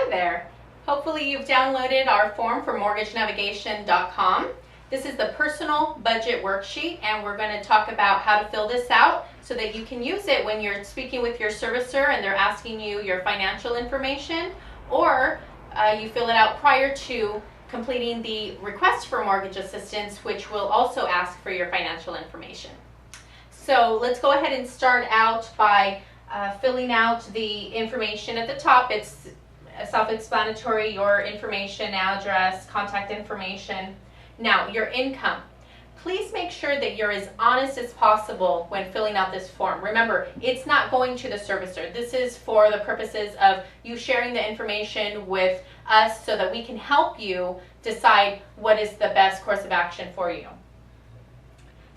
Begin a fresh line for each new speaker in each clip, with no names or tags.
Hi there. Hopefully you've downloaded our form for mortgagenavigation.com. This is the Personal Budget Worksheet, and we're going to talk about how to fill this out so that you can use it when you're speaking with your servicer and they're asking you your financial information, or you fill it out prior to completing the request for mortgage assistance, which will also ask for your financial information. So let's go ahead and start out by filling out the information at the top. It's self-explanatory, your information, address, contact information. Now, your income. Please make sure that you're as honest as possible when filling out this form. Remember, it's not going to the servicer. This is for the purposes of you sharing the information with us so that we can help you decide what is the best course of action for you.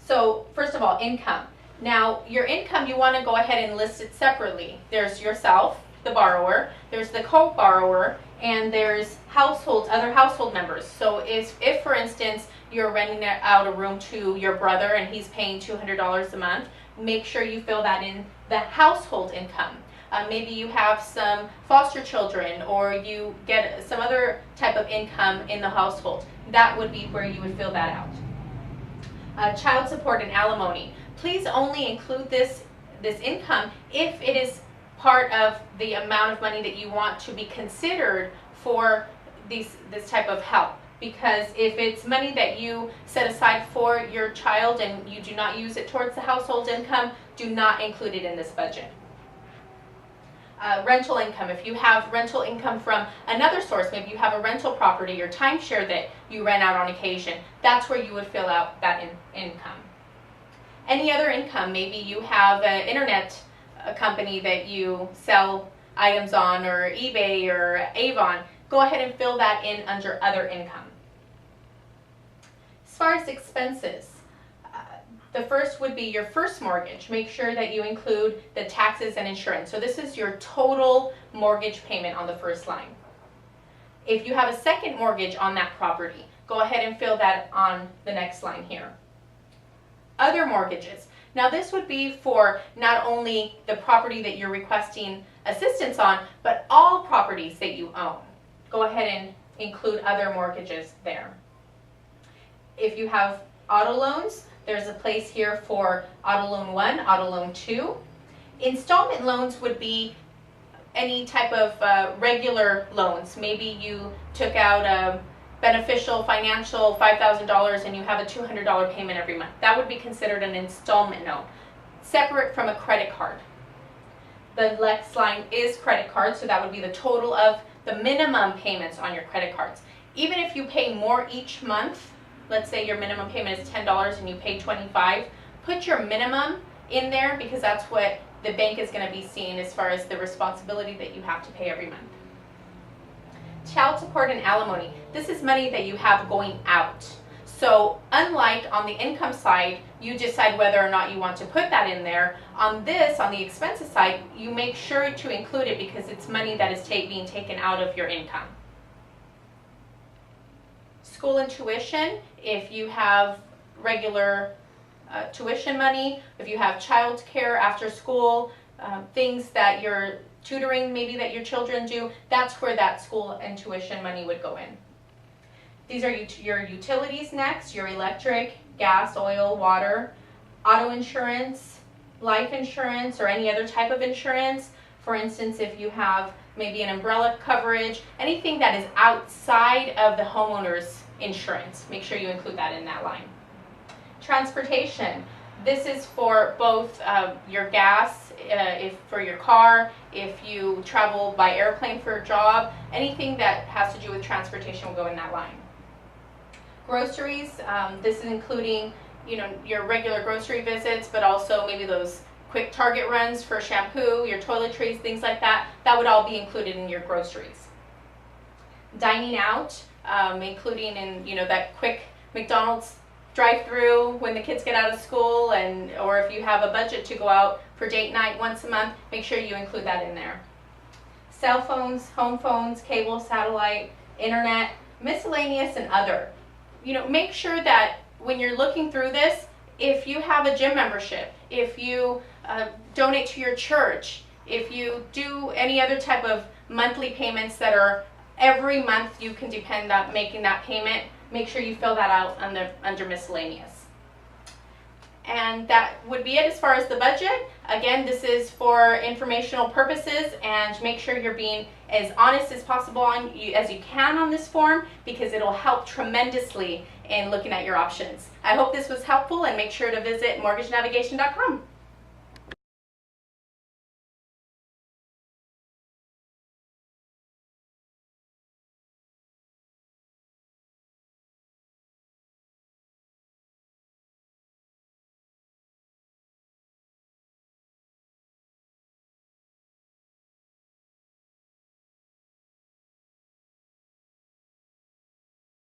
So, first of all, income. Now, your income, you want to go ahead and list it separately. There's yourself, the borrower, there's the co-borrower, and there's other household members. So if for instance, you're renting out a room to your brother and he's paying $200 a month, make sure you fill that in the household income. Maybe you have some foster children, or you get some other type of income in the household. That would be where you would fill that out. Child support and alimony. Please only include this income if it is part of the amount of money that you want to be considered for this type of help. Because if it's money that you set aside for your child and you do not use it towards the household income, do not include it in this budget. Rental income. If you have rental income from another source, maybe you have a rental property or timeshare that you rent out on occasion, that's where you would fill out that income. Any other income, maybe you have an internet company that you sell items on, or eBay or Avon, go ahead and fill that in under other income. As far as expenses, the first would be your first mortgage. Make sure that you include the taxes and insurance. So this is your total mortgage payment on the first line. If you have a second mortgage on that property, go ahead and fill that on the next line here. Other mortgages. Now this would be for not only the property that you're requesting assistance on, but all properties that you own. Go ahead and include other mortgages there. If you have auto loans, there's a place here for auto loan 1, auto loan 2. Installment loans would be any type of regular loans. Maybe you took out a beneficial financial $5,000 and you have a $200 payment every month. That would be considered an installment note, separate from a credit card. The next line is credit cards, so that would be the total of the minimum payments on your credit cards. Even if you pay more each month, let's say your minimum payment is $10 and you pay $25, put your minimum in there, because that's what the bank is going to be seeing as far as the responsibility that you have to pay every month. Child support and alimony. This is money that you have going out. So unlike on the income side, you decide whether or not you want to put that in there. On the expenses side, you make sure to include it because it's money that is being taken out of your income. School and tuition. If you have regular tuition money, if you have child care after school, things that you're tutoring maybe that your children do, that's where that school and tuition money would go in. These are your utilities next, your electric, gas, oil, water, auto insurance, life insurance, or any other type of insurance. For instance, if you have maybe an umbrella coverage, anything that is outside of the homeowner's insurance, make sure you include that in that line. Transportation. This is for both your gas, if for your car, if you travel by airplane for a job, anything that has to do with transportation will go in that line. Groceries, this is including, your regular grocery visits, but also maybe those quick Target runs for shampoo, your toiletries, things like that. That would all be included in your groceries. Dining out, including in that quick McDonald's drive-through when the kids get out of school, or if you have a budget to go out for date night once a month, make sure you include that in there. Cell phones, home phones, cable, satellite, internet, miscellaneous, and other. Make sure that when you're looking through this, if you have a gym membership, if you donate to your church, if you do any other type of monthly payments that are every month you can depend on making that payment, make sure you fill that out under miscellaneous. And that would be it as far as the budget. Again, this is for informational purposes, and make sure you're being as honest as possible as you can on this form, because it'll help tremendously in looking at your options. I hope this was helpful, and make sure to visit mortgagenavigation.com.